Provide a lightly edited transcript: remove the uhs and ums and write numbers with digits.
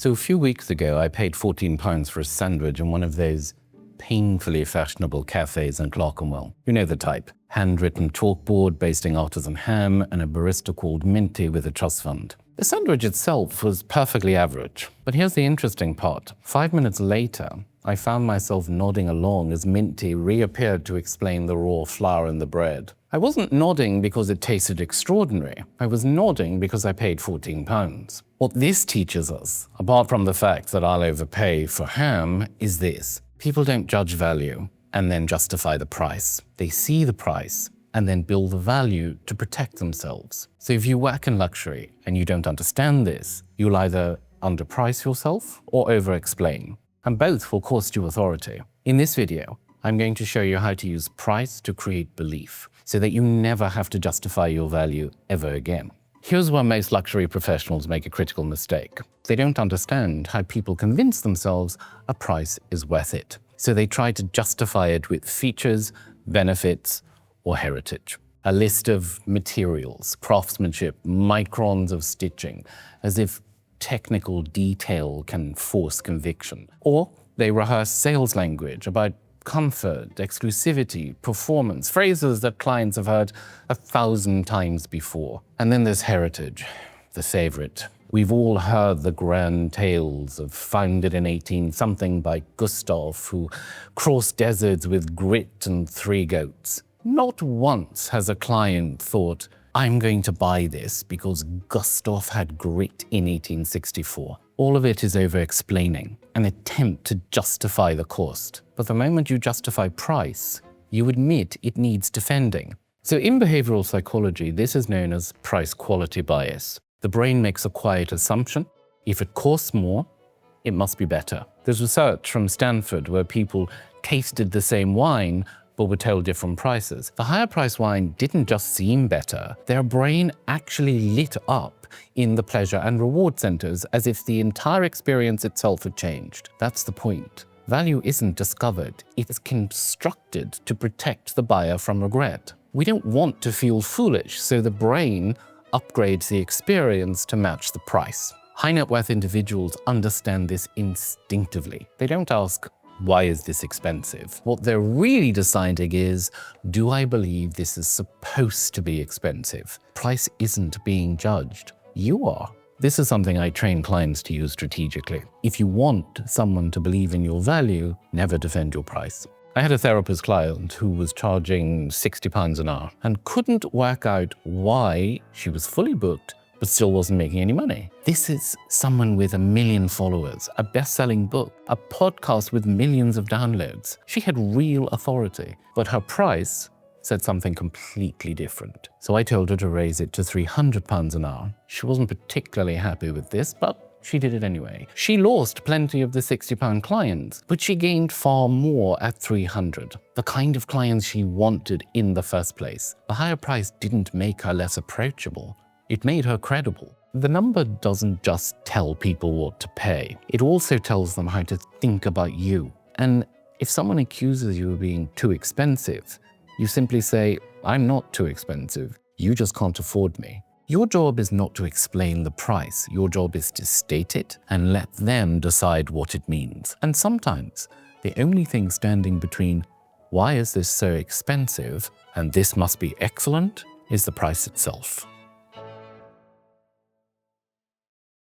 So a few weeks ago, I paid £14 for a sandwich in one of those painfully fashionable cafes in Clerkenwell. You know the type. Handwritten chalkboard basting artisan ham and a barista called Minty with a trust fund. The sandwich itself was perfectly average. But here's the interesting part. 5 minutes later, I found myself nodding along as Minty reappeared to explain the raw flour in the bread. I wasn't nodding because it tasted extraordinary. I was nodding because I paid £14. What this teaches us, apart from the fact that I'll overpay for ham, is this. People don't judge value and then justify the price. They see the price and then build the value to protect themselves. So if you work in luxury and you don't understand this, you'll either underprice yourself or over-explain. And both will cost you authority. In this video, I'm going to show you how to use price to create belief so that you never have to justify your value ever again. Here's where most luxury professionals make a critical mistake. They don't understand how people convince themselves a price is worth it. So they try to justify it with features, benefits, or heritage. A list of materials, craftsmanship, microns of stitching, as if technical detail can force conviction. Or they rehearse sales language about comfort, exclusivity, performance, phrases that clients have heard 1,000 times before. And then there's heritage, the favorite. We've all heard the grand tales of founded in 18-something by Gustav, who crossed deserts with grit and 3 goats. Not once has a client thought, I'm going to buy this because Gustav had grit in 1864. All of it is over-explaining, an attempt to justify the cost. But the moment you justify price, you admit it needs defending. So in behavioral psychology, this is known as price-quality bias. The brain makes a quiet assumption. If it costs more, it must be better. There's research from Stanford where people tasted the same wine but were told different prices. The higher priced wine didn't just seem better, their brain actually lit up in the pleasure and reward centers as if the entire experience itself had changed. That's the point. Value isn't discovered, it's constructed to protect the buyer from regret. We don't want to feel foolish, so the brain upgrades the experience to match the price. High net worth individuals understand this instinctively. They don't ask, why is this expensive? What they're really deciding is, do I believe this is supposed to be expensive? Price isn't being judged. You are. This is something I train clients to use strategically. If you want someone to believe in your value, never defend your price. I had a therapist client who was charging £60 an hour and couldn't work out why she was fully booked but still wasn't making any money. This is someone with 1 million followers, a best-selling book, a podcast with millions of downloads. She had real authority, but her price said something completely different. So I told her to raise it to £300 an hour. She wasn't particularly happy with this, but she did it anyway. She lost plenty of the £60 clients, but she gained far more at £300. The kind of clients she wanted in the first place. The higher price didn't make her less approachable. It made her credible. The number doesn't just tell people what to pay. It also tells them how to think about you. And if someone accuses you of being too expensive, you simply say, I'm not too expensive. You just can't afford me. Your job is not to explain the price. Your job is to state it and let them decide what it means. And sometimes the only thing standing between why is this so expensive and this must be excellent is the price itself.